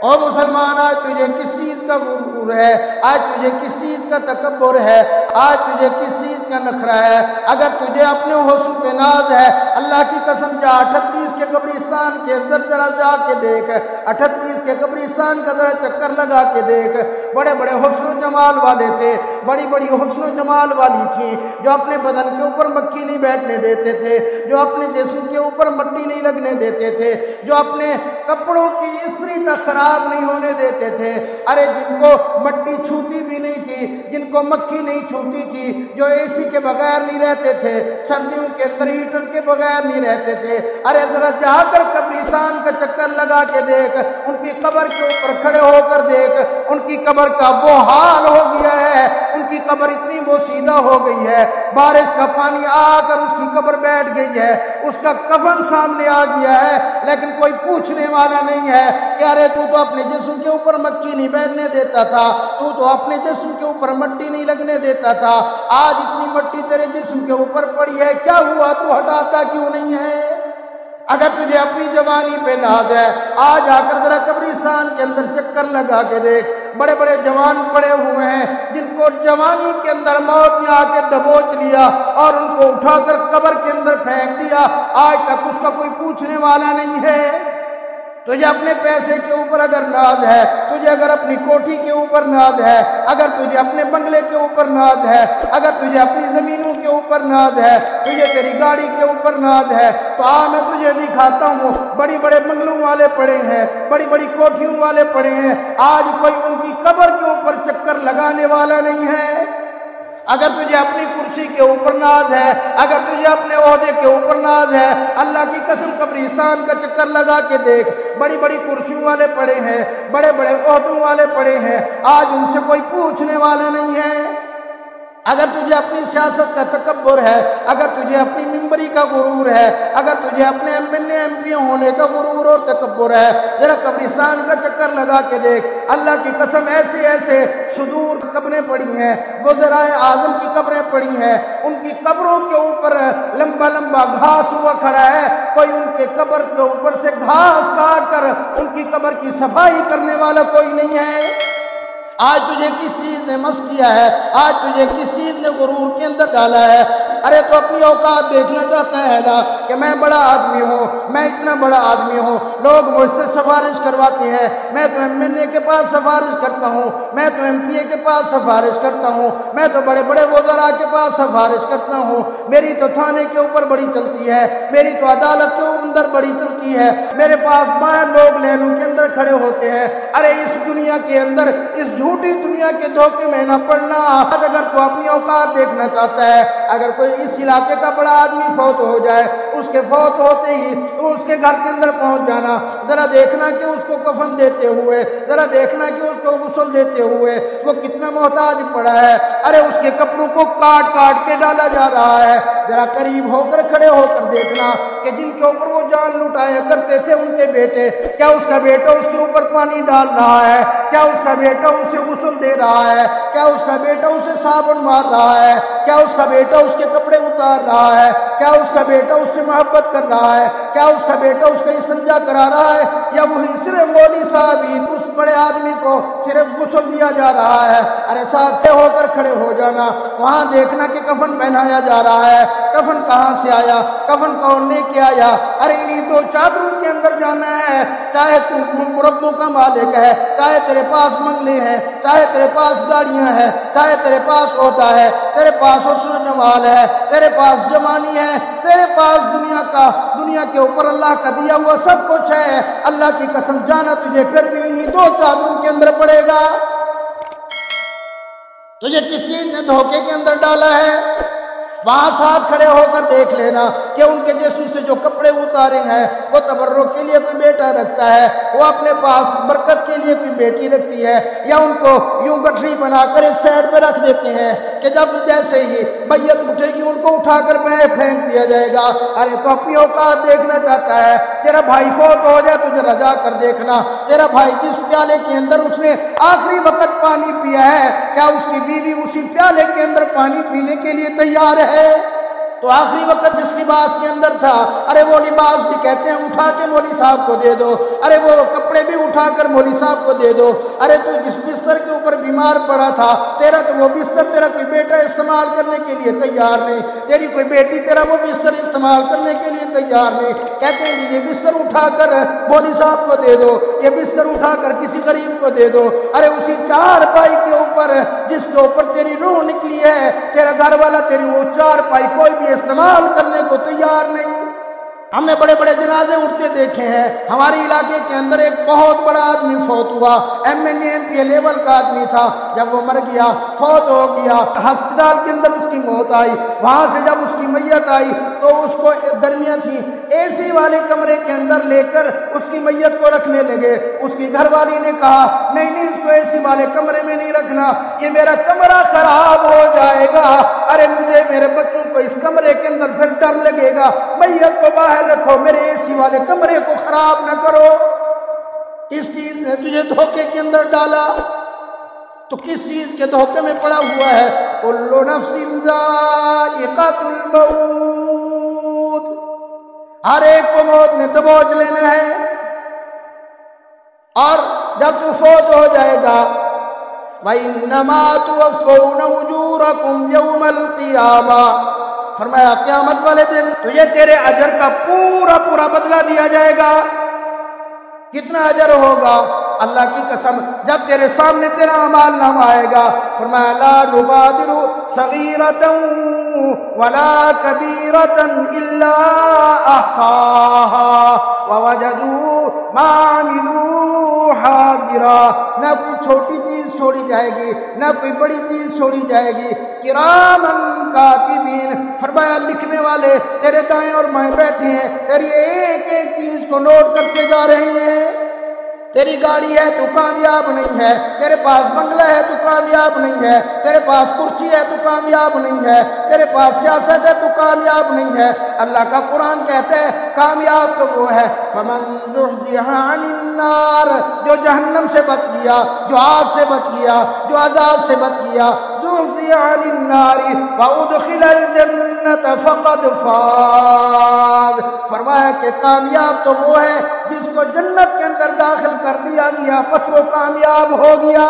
او مسلمان، آج تجھے کس چیز کا غرور ہے؟ آج تجھے کس چیز کا تکبر ہے؟ آج تجھے کس چیز کا نخرہ ہے؟ اگر تجھے اپنے حسن پہ ناز ہے، اللہ کی قسم جا 38 کے قبرستان کے اندر ذرا جا کے دیکھ، 38 کے قبرستان کا ذرا چکر لگا کے دیکھ۔ بڑے بڑے حسن و جمال والے تھے، بڑی بڑی حسن و جمال والی تھیں، جو اپنے بدن کے اوپر مکھی نہیں بیٹھنے دیتے تھے، جو اپنے جسم کے اوپر مٹی نہیں لگنے دیتے تھے، جو اپنے کپڑوں کی استری تک خراب نہیں ہونے دیتے تھے۔ ارے جن کو مٹی چھوتی بھی نہیں تھی، جن کو مکھی نہیں چھوتی تھی، جو اے سی کے بغیر نہیں رہتے تھے، سردیوں کے اندر ہیٹر کے بغیر نہیں رہتے تھے، ارے ذرا جا کر قبرستان کا چکر لگا کے دیکھ، ان کی قبر کے اوپر کھڑے ہو کر دیکھ، ان کی قبر کا وہ حال ہو گیا ہے، ان کی قبر اتنی بوسیدہ ہو گئی ہے، بارش کا پانی آ کر اس کی قبر بیٹھ گئی ہے، اس کا کفن سامنے آ گیا ہے، لیکن کوئی پوچھنے والا نہیں ہے کہ ارے تو اپنے جسم کے اوپر مکھی نہیں بیٹھنے دیتا تھا، تو اپنے جسم کے اوپر مٹی نہیں لگنے دیتا تھا، آج اتنی مٹی تیرے جسم کے اوپر پڑی ہے، کیا ہوا؟ تو ہٹاتا کیوں نہیں ہے؟ اگر تجھے اپنی جوانی پہ ناز ہے، آج آ کر ذرا قبرستان کے اندر چکر لگا کے دیکھ، بڑے بڑے جوان پڑے ہوئے ہیں جن کو جوانی کے اندر موت نے آ کے دبوچ لیا اور ان کو اٹھا کر قبر کے اندر پھینک دیا، آج تک اس کا کوئی پوچھنے والا نہیں ہے۔ تجھے اپنے پیسے کے اوپر اگر ناز ہے، تجھے اگر اپنی کوٹھی کے اوپر ناز ہے، اگر تجھے اپنے بنگلے کے اوپر ناز ہے، اگر تجھے اپنی زمینوں کے اوپر ناز ہے، تجھے تیری گاڑی کے اوپر ناز ہے، تو میں تجھے دکھاتا ہوں، بڑی بڑے بنگلوں والے پڑے ہیں، بڑی بڑی کوٹھیوں والے پڑے ہیں، آج کوئی ان کی قبر کے اوپر چکر لگانے والا نہیں ہے۔ اگر تجھے اپنی کرسی کے اوپر ناز ہے، اگر تجھے اپنے عہدے کے اوپر ناز ہے، اللہ کی قسم قبرستان کا چکر لگا کے دیکھ، بڑی بڑی کرسیوں والے پڑے ہیں، بڑے بڑے عہدوں والے پڑے ہیں، آج ان سے کوئی پوچھنے والا نہیں ہے۔ اگر تجھے اپنی سیاست کا تکبر ہے، اگر تجھے اپنی ممبری کا غرور ہے، اگر تجھے اپنے ایم پی ہونے کا غرور اور تکبر ہے، ذرا قبرستان کا چکر لگا کے دیکھ، اللہ کی قسم ایسے ایسے صدور قبریں پڑی ہیں، وزرائے اعظم کی قبریں پڑی ہیں، ان کی قبروں کے اوپر لمبا لمبا گھاس ہوا کھڑا ہے، کوئی ان کے قبر کے اوپر سے گھاس کاٹ کر ان کی قبر کی صفائی کرنے والا کوئی نہیں ہے۔ آج تجھے کس چیز نے مس کیا ہے؟ آج تجھے کس چیز نے غرور کے اندر ڈالا ہے؟ ارے تو اپنی اوقات دیکھنا چاہتا ہے نا کہ میں بڑا آدمی ہوں، میں اتنا بڑا آدمی ہوں، لوگ مجھ سے سفارش کرواتے ہیں، میں تو MNA کے پاس سفارش کرتا ہوں، میں تو MPA کے پاس سفارش کرتا ہوں، میں تو بڑے بڑے وزراء کے پاس سفارش کرتا ہوں، میری تو تھانے کے اوپر بڑی چلتی ہے، میری تو عدالت کے اندر بڑی چلتی ہے، میرے پاس باہر لوگ لینوں کے اندر کھڑے ہوتے ہیں۔ ارے اس دنیا کے اندر، اس جھوٹی دنیا کے دھوکے میں نہ پڑنا۔ اگر تو اپنی اوقات دیکھنا چاہتا ہے، اگر کوئی اس علاقے کا بڑا آدمی فوت ہو جائے، اس کے فوت ہوتے ہی تو اس کے گھر کے اندر پہنچ جانا، ذرا دیکھنا کہ اس کو کفن دیتے ہوئے، ذرا دیکھنا کہ اس کو غسل دیتے ہوئے وہ کتنا محتاج پڑا ہے۔ ارے اس کے کپڑوں کو کاٹ کاٹ کے ڈالا جا رہا ہے، ذرا قریب ہو کر کھڑے ہو کر دیکھنا کہ جن کے اوپر وہ جان لٹایا کرتے تھے ان کے بیٹے، کیا اس کا بیٹا اس کے اوپر پانی ڈال رہا ہے؟ کیا اس کا بیٹا اسے غسل دے رہا ہے؟ کیا اس کا بیٹا اسے صابن مار رہا ہے؟ کیا اس کا بیٹا اس کے کپڑے اتار رہا ہے؟ کیا اس کا بیٹا اس سے محبت کر رہا ہے؟ کیا اس کا بیٹا اس کا استنجا کرا رہا ہے؟ یا وہی صرف مولوی صاحب ہی اس بڑے آدمی کو صرف غسل دیا جا رہا ہے؟ ارے ساتھ ہو کر کھڑے ہو جانا، وہاں دیکھنا کہ کفن پہنایا جا رہا ہے، کفن کہاں سے آیا، کفن کون لے کے آیا؟ ارے انہی دو چادروں کے اندر جانا ہے، چاہے تم مربوں کا مالک ہے، چاہے تیرے پاس منگلے ہیں، چاہے تیرے پاس گاڑیاں ہیں، چاہے تیرے پاس عہدہ ہے، تیرے پاس حسن و جمال ہے، تیرے پاس جوانی ہے، تیرے پاس دنیا کے اوپر اللہ کا دیا ہوا سب کچھ ہے، اللہ کی قسم جانا تجھے پھر بھی انہی دو چادروں کے اندر پڑے گا۔ تجھے کس چیز نے دھوکے کے اندر ڈالا ہے؟ وہاں ساتھ کھڑے ہو کر دیکھ لینا کہ ان کے جسم سے جو کپڑے اتارے ہیں وہ تبرک کے لیے کوئی بیٹا رکھتا ہے، وہ اپنے پاس برکت کے لیے کوئی بیٹی رکھتی ہے، یا ان کو یوں گٹھری بنا کر ایک سائڈ پہ رکھ دیتے ہیں کہ جب جیسے ہی میت اٹھے گی ان کو اٹھا کر پھینک دیا جائے گا۔ ارے تو اپنی اوقات دیکھنا چاہتا ہے؟ تیرا بھائی فوت ہو جائے تو ذرا جا کر دیکھنا، تیرا بھائی جس پیالے کے اندر اس نے آخری وقت پانی پیا ہے، کیا اس کی بیوی اسی پیالے کے اندر پانی پینے کے لیے تیار ہے؟ تو آخری وقت جس لباس کے اندر تھا، ارے وہ لباس بھی کہتے ہیں اٹھا کے مولوی صاحب کو دے دو، ارے وہ کپڑے بھی اٹھا کر مولوی صاحب کو دے دو، ارے تو جس بستر کے اوپر بیمار پڑا تھا، تیرا تو وہ بستر تیرا کوئی بیٹا استعمال کرنے کے لیے تیار نہیں، تیری کوئی بیٹی تیرا وہ بستر استعمال کرنے کے لیے تیار نہیں، کہتے ہیں کہ یہ بستر اٹھا کر مولوی صاحب کو دے دو، یہ بستر اٹھا کر کسی غریب کو دے دو، ارے اسی چار پائی کے اوپر جس کے اوپر تیری روح نکلی ہے، تیرا گھر والا تیری وہ چار پائی کوئی بھی استعمال کرنے کو تیار نہیں۔ ہم نے بڑے بڑے جنازے اٹھتے دیکھے ہیں، ہمارے علاقے کے اندر ایک بہت بڑا آدمی فوت ہوا، M N A M P level کا آدمی تھا، جب وہ مر گیا، فوت ہو گیا، ہسپتال کے اندر اس کی موت آئی، وہاں سے جب اس کی میت آئی تو اس کو گرمیاں تھیں، اے سی والے کمرے کے اندر لے کر اس کی میت کو رکھنے لگے، اس کی گھر والی نے کہا نہیں نہیں اس کو اے سی والے کمرے میں نہیں رکھنا، یہ میرا کمرہ خراب ہو جائے گا، ارے مجھے میرے بچوں کو اس کمرے کے اندر پھر ڈر لگے گا، میت کو باہر رکھو، میرے اے سی والے کمرے کو خراب نہ کرو۔ کس چیز نے تجھے دھوکے کے اندر ڈالا؟ تو کس چیز کے دھوکے میں پڑا ہوا ہے؟ کل نفس ذائقۃ الموت، ہر ایک کو موت نے دبوچ لینا ہے، اور جب تو فوت ہو جائے گا وَإِنَّمَا تُوَفَّوْنَ أُجُورَكُمْ يَوْمَ الْقِيَامَةِ، فرمایا قیامت والے دن تجھے تیرے اجر کا پورا پورا بدلہ دیا جائے گا۔ کتنا اجر ہوگا؟ اللہ کی قسم جب تیرے سامنے تیرا اعمال نامہ آئے گا، فرمایا لا نغادر صغیرۃ ولا کبیرۃ الا احصاها ووجدوا ما عملوا حاضرا، نہ کوئی چھوٹی چیز چھوڑی جائے گی نہ کوئی بڑی چیز چھوڑی جائے گی، کرامن کاتبین، فرمایا لکھنے والے تیرے دائیں اور بائیں بیٹھے ہیں، تیری ایک ایک چیز کو نوٹ کرتے جا رہے ہیں۔ تیری گاڑی ہے تو کامیاب نہیں ہے، تیرے پاس بنگلہ ہے تو کامیاب نہیں ہے، تیرے پاس کرسی ہے تو کامیاب نہیں ہے، تیرے پاس سیاست ہے تو کامیاب نہیں ہے۔ اللہ کا قرآن کہتا ہے کامیاب تو وہ ہے فمن زحزح عن النار، جو جہنم سے بچ گیا، جو آگ سے بچ گیا، جو عذاب سے بچ گیا، زحزح عن النار وادخل الجنۃ فقد فاز، فرمایا کہ کامیاب تو وہ ہے جس کو جنت کے اندر داخل کر دیا گیا، پس وہ کامیاب ہو گیا۔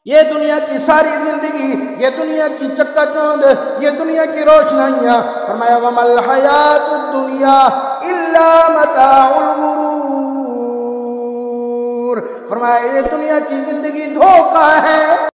یہ دنیا کی ساری زندگی، یہ دنیا کی چکا چوند، یہ دنیا کی روشنائیاں، فرمایا وَمَا الْحَيَاةُ الدُّنْيَا إِلَّا مَتَاعُ الْغُرُورِ، فرمایا یہ دنیا کی زندگی دھوکہ ہے۔